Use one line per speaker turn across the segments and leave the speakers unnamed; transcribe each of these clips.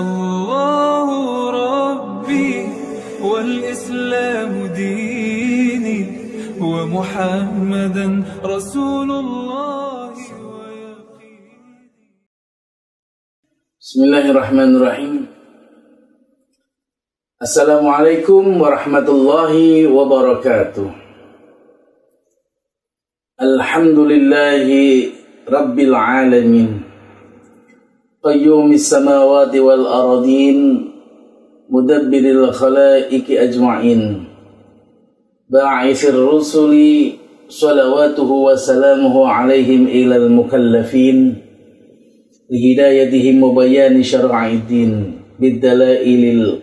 الله ربي والإسلام ديني ومحمدا رسول الله
Bismillahirrahmanirrahim. Assalamualaikum warahmatullahi wabarakatuh. Alhamdulillahi rabbil alamin, qayyumis samawati wal ardin, mudabbiril khalaiqi ajma'in, ba'ithir rusuli salawatuhu wa salamuhu alaihim ilal mukallafin lihidayatihim wa bayani syar'iddin bidalailil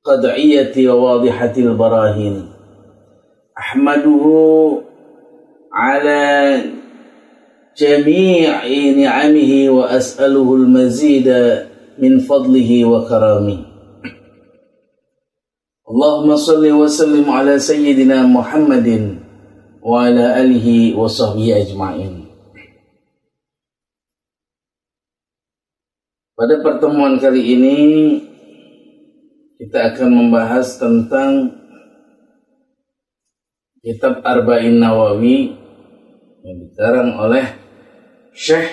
qad'iyyati wa wadihatil barahin. Ahmaduhu ala jami'i ni'amihi wa as'aluhu al-mazida min fadlihi wa karamihi. Allahumma salli wa sallim ala sayyidina Muhammadin wa ala alihi wa sahbihi ajma'in. Pada pertemuan kali ini kita akan membahas tentang kitab Arba'in Nawawi yang dikarang oleh Syekh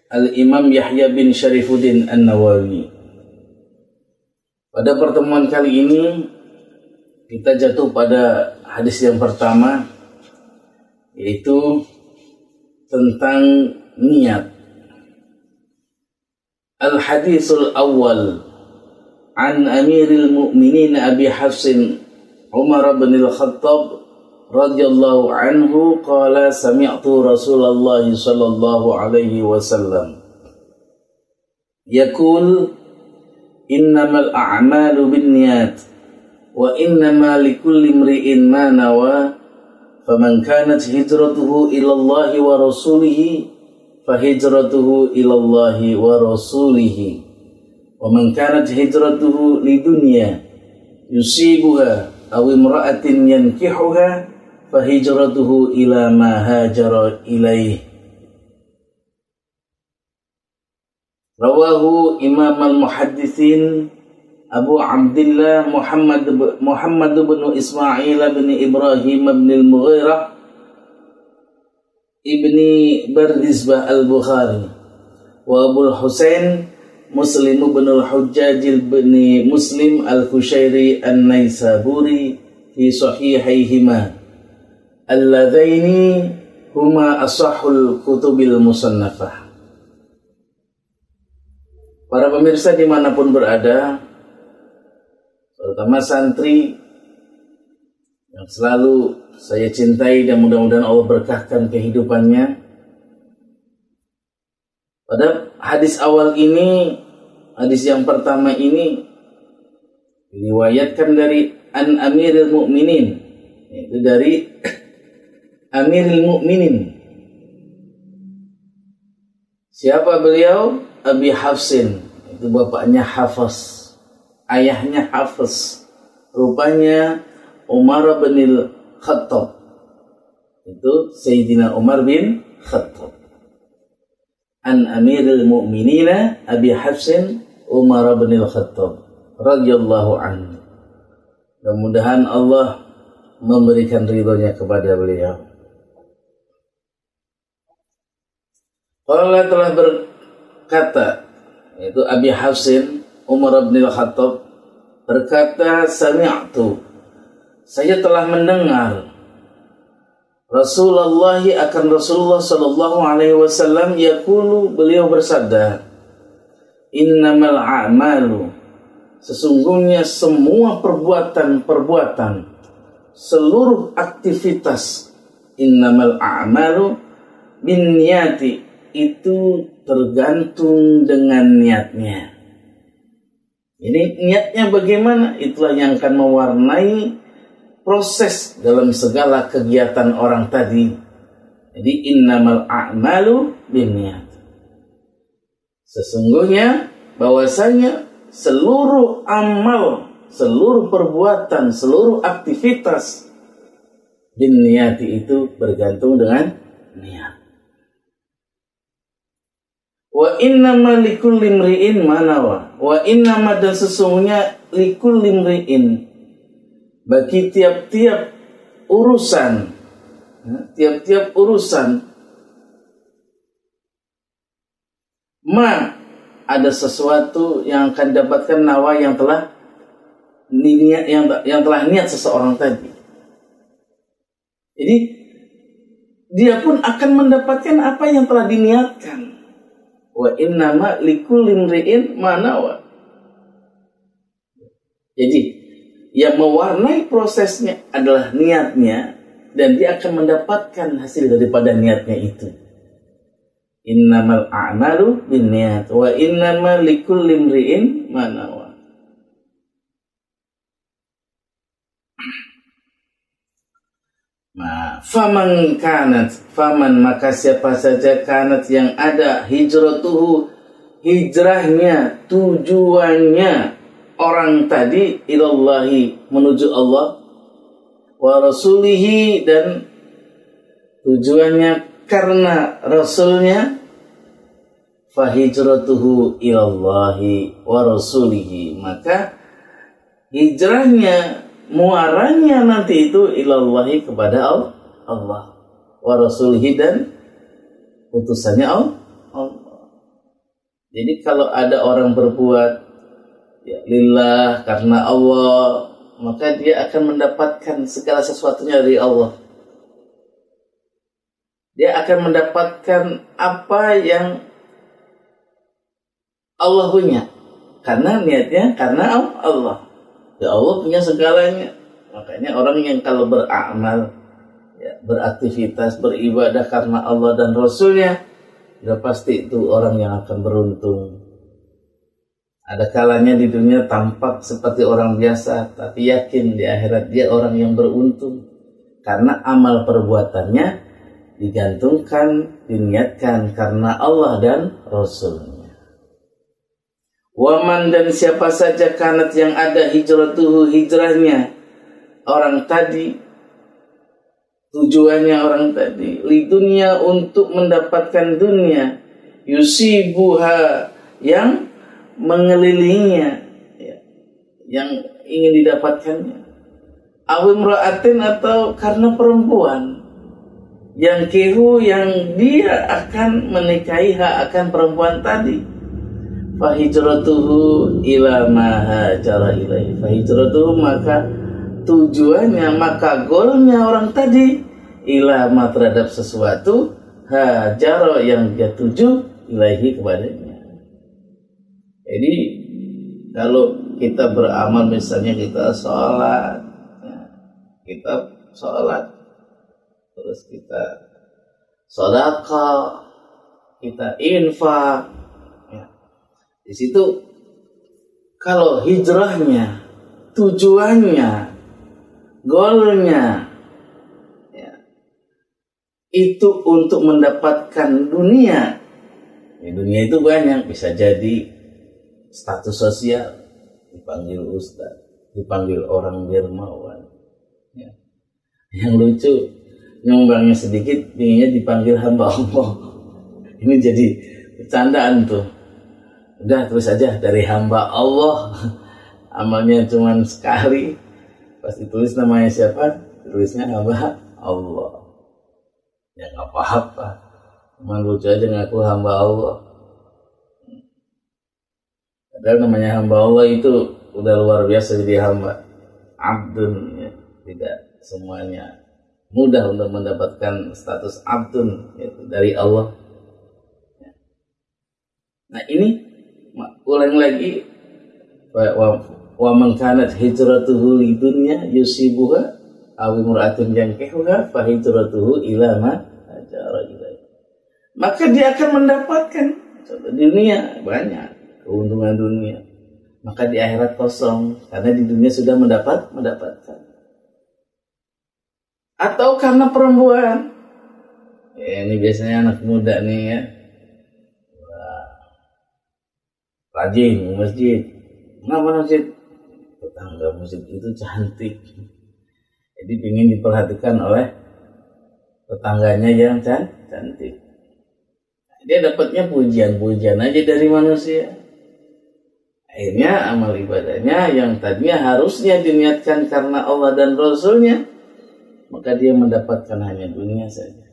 Al-Imam Yahya bin Syarifuddin An-Nawawi. Pada pertemuan kali ini kita jatuh pada hadis yang pertama, yaitu tentang niat. Al-hadisul awal an Amiril Mu'minin Abi Hafsin Umar bin Al-Khattab radhiyallahu anhu qala sami'tu Rasulullah sallallahu alaihi wasallam yaqul innamal a'malu binniyat wa innamal likulli imri'in ma nawa faman kanat hijratuhu ila Allah wa rasulihi fahijratuhu ilallahi wa rasulihi wa man kanat hijratuhu lidunya yusibuha aw imra'atin yankihuha fahijratuhu ila ma hajara ilaih. Rawahu Imam al-Muhadditsin Abu Abdullah Muhammad bin Ismail bin Ibrahim bin al-Mughirah Ibni Bardizbah al-Bukhari wa Abu Husain Muslim bin al-Hujjaj bin Muslim al-Kushairi an-Naisaburi fi sahihayhima alladzaini huma asahhul kutubil musannafah. Para pemirsa dimanapun berada, terutama santri yang selalu saya cintai dan mudah-mudahan Allah berkahkan kehidupannya. Pada hadis awal ini, hadis yang pertama ini diriwayatkan dari An Amiril Mu'minin, yaitu dari Amiril Mu'minin. Siapa beliau? Abi Hafsin, itu bapaknya Hafs, ayahnya Hafs. Rupanya Umar bin Khattab, itu Sayyidina Umar bin Khattab. An Amiril Mu'minina Abi Hafsin Umar bin Khattab radhiyallahu anhu. Mudah-mudahan Allah memberikan ridhonya kepada beliau. Allah telah berkata, yaitu Abi Hafsin Umar bin Khattab berkata, sami'tu, saya telah mendengar Rasulullah sallallahu alaihi wasallam yaqulu, beliau bersabda, innamal a'malu, sesungguhnya semua perbuatan, seluruh aktivitas, innamal a'malu binniyati, itu tergantung dengan niatnya. Ini niatnya bagaimana? Itulah yang akan mewarnai proses dalam segala kegiatan orang tadi. Jadi innamal a'malu binniyat. Sesungguhnya bahwasanya seluruh amal, seluruh perbuatan, seluruh aktivitas binniyati itu bergantung dengan niat. Wa innama likulli imri'in ma nawa. Wa innama dan sesungguhnya likulli imri'in, bagi tiap-tiap urusan, tiap-tiap urusan, ma ada sesuatu yang akan dapatkan nawa yang telah niat, yang telah niat seseorang tadi. Jadi dia pun akan mendapatkan apa yang telah diniatkan. Wa innama likulli imri'in ma nawa. Jadi yang mewarnai prosesnya adalah niatnya, dan dia akan mendapatkan hasil daripada niatnya itu. Innamal a'malu binniyat wa innama likulli imri'in ma nawa. Faman maka siapa saja kanat yang ada hijratuhu, hijrahnya, tujuannya orang tadi ilallahi, menuju Allah, wa rasulihi, dan tujuannya karena rasulnya, fa hijratuhu ilallahi wa rasulihi, maka hijrahnya, muaranya nanti itu ilallahi, kepada Allah, wa rasulihi, dan utusannya Allah. Jadi kalau ada orang berbuat ya lillah, karena Allah, maka dia akan mendapatkan segala sesuatunya dari Allah. Dia akan mendapatkan apa yang Allah punya, karena niatnya karena Allah. Ya Allah punya segalanya. Makanya orang yang kalau beramal, ya, beraktivitas, beribadah karena Allah dan Rasulnya, sudah pasti itu orang yang akan beruntung. Ada kalanya di dunia tampak seperti orang biasa, tapi yakin di akhirat dia orang yang beruntung, karena amal perbuatannya digantungkan, diniatkan karena Allah dan Rasulnya. Waman dan siapa saja kanat yang ada hijratuhu, hijrahnya orang tadi, tujuannya orang tadi li dunia, untuk mendapatkan dunia, yusibuha, yang mengelilinginya, ya, yang ingin didapatkannya, awimra'atin, atau karena perempuan, yang kehu, yang dia akan menikahi akan perempuan tadi, fahijratuhu ila ma hajara ilaihi, fahijratuhu, maka tujuannya, maka golnya orang tadi, ila ma, terhadap sesuatu, hajara, yang dia tuju, ilaihi, kepadanya. Jadi kalau kita beramal, misalnya kita sholat, ya, terus kita sedekah, kita infak, ya. Di situ kalau hijrahnya, tujuannya, golnya, ya, itu untuk mendapatkan dunia. Ya, dunia itu banyak, bisa jadi status sosial, dipanggil ustaz, dipanggil orang dermawan, ya. Yang lucu, nyumbangnya sedikit, pinginnya dipanggil hamba Allah. Ini jadi bercandaan tuh. Udah terus aja dari hamba Allah, amalnya cuma sekali, pas ditulis namanya siapa, tulisnya hamba Allah. Ya nggak apa-apa, cuma lucu aja ngaku hamba Allah. Padahal namanya hamba Allah itu udah luar biasa, jadi hamba abdun, ya. Tidak semuanya mudah untuk mendapatkan status abdun, yaitu dari Allah. Nah ini ulang lagi, wa man kanat hijratuhu lidunya yusibuha aw imra'atin yankihuha fa hijratuhu ila ma hajara ilaihi. Maka dia akan mendapatkan di dunia banyak keuntungan dunia, maka di akhirat kosong, karena di dunia sudah mendapatkan. Atau karena perempuan, ya, ini biasanya anak muda nih, ya, rajin masjid. Kenapa masjid? Tetangga masjid itu cantik, jadi ingin diperhatikan oleh tetangganya yang cantik. Dia dapatnya pujian-pujian aja dari manusia. Akhirnya amal ibadahnya yang tadinya harusnya diniatkan karena Allah dan Rasulnya, maka dia mendapatkan hanya dunia saja.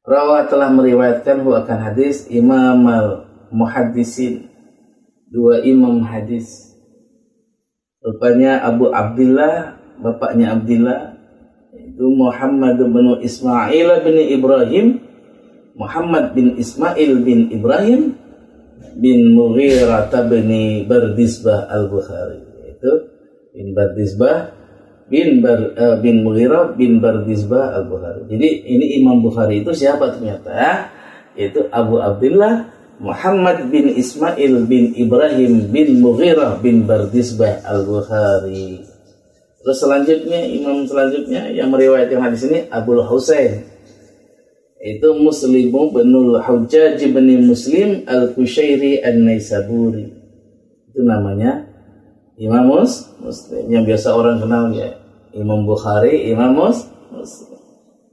Rawah telah meriwayatkan akan hadis Imam al-Muhaddisin, dua imam hadis. Rupanya Abu Abdillah, bapaknya Abdillah, itu Muhammad bin Ismail bin Ibrahim, Muhammad bin Ismail bin Ibrahim bin Mughirah bin Bardizbah al-Bukhari, itu bin Bardizbah bin Mughirah bin Bardizbah al-Bukhari. Jadi ini Imam Bukhari itu siapa ternyata? Yaitu Abu Abdullah Muhammad bin Ismail bin Ibrahim bin Mughirah bin Bardizbah al-Bukhari. Terus selanjutnya, imam selanjutnya yang meriwayatkan hadis ini Abul Husain, itu Muslimu binul Hujjaj bin Muslim al-Kushairi an-Naisaburi. Itu namanya Imam Muslim, yang biasa orang kenal ya Imam Bukhari, Imam Muslim.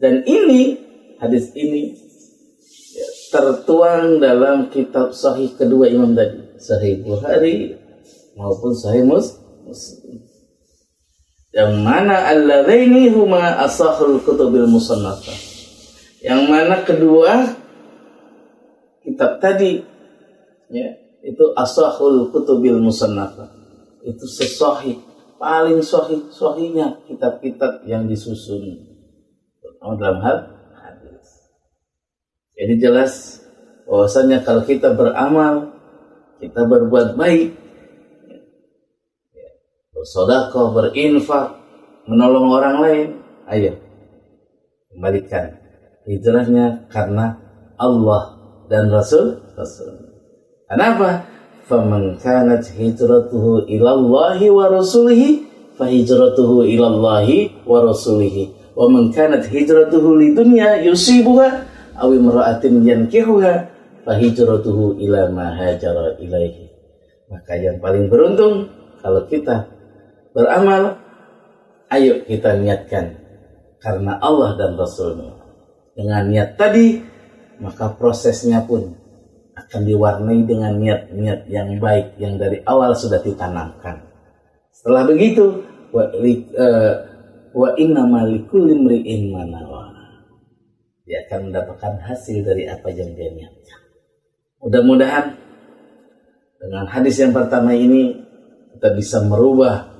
Dan ini, hadis ini ya, tertuang dalam kitab sahih kedua imam tadi, Sahih Bukhari maupun Sahih Muslim, yang mana alladzaini huma asahul kutubil musannafah, yang mana kedua kitab tadi ya, itu asahul kutubil musannafah, itu sesahih, paling sahihnya kitab-kitab yang disusun dalam hal hadis. Jadi jelas bahwasanya kalau kita beramal, kita berbuat baik, bersedekah, berinfak, menolong orang lain, ayo kembalikan hijrahnya karena Allah dan Rasul. Kenapa? Faman kanat hijratuhu ilallahi wa rasulihi fahijratuhu ilallahi wa rasulihi, wa man kanat hijratuhu lidunya yusibuha aw imra'atin yankihuha fahijratuhu ila ma hajara ilaihi. Maka yang paling beruntung kalau kita beramal, ayo kita niatkan karena Allah dan Rasulnya. Dengan niat tadi, maka prosesnya pun akan diwarnai dengan niat-niat yang baik yang dari awal sudah ditanamkan. Setelah begitu, wa innamal likulli imri'in ma nawa. Dia akan mendapatkan hasil dari apa yang dia niatkan. Mudah-mudahan dengan hadis yang pertama ini kita bisa merubah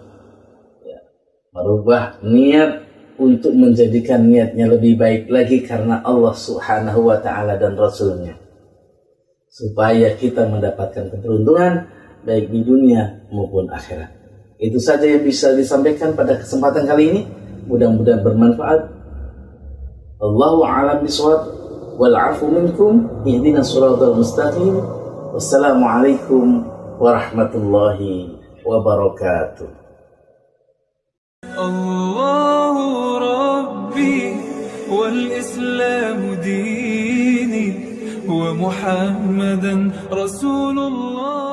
niat untuk menjadikan niatnya lebih baik lagi karena Allah Subhanahu wa ta'ala dan Rasulnya, supaya kita mendapatkan keberuntungan baik di dunia maupun akhirat. Itu saja yang bisa disampaikan pada kesempatan kali ini. Mudah-mudahan bermanfaat. Allahu a'lam bishawab. Wal 'afu minkum. Ihdinas shiratal mustaqim. Wassalamualaikum warahmatullahi wabarakatuh.
الله ربي والإسلام ديني ومحمدا رسول الله.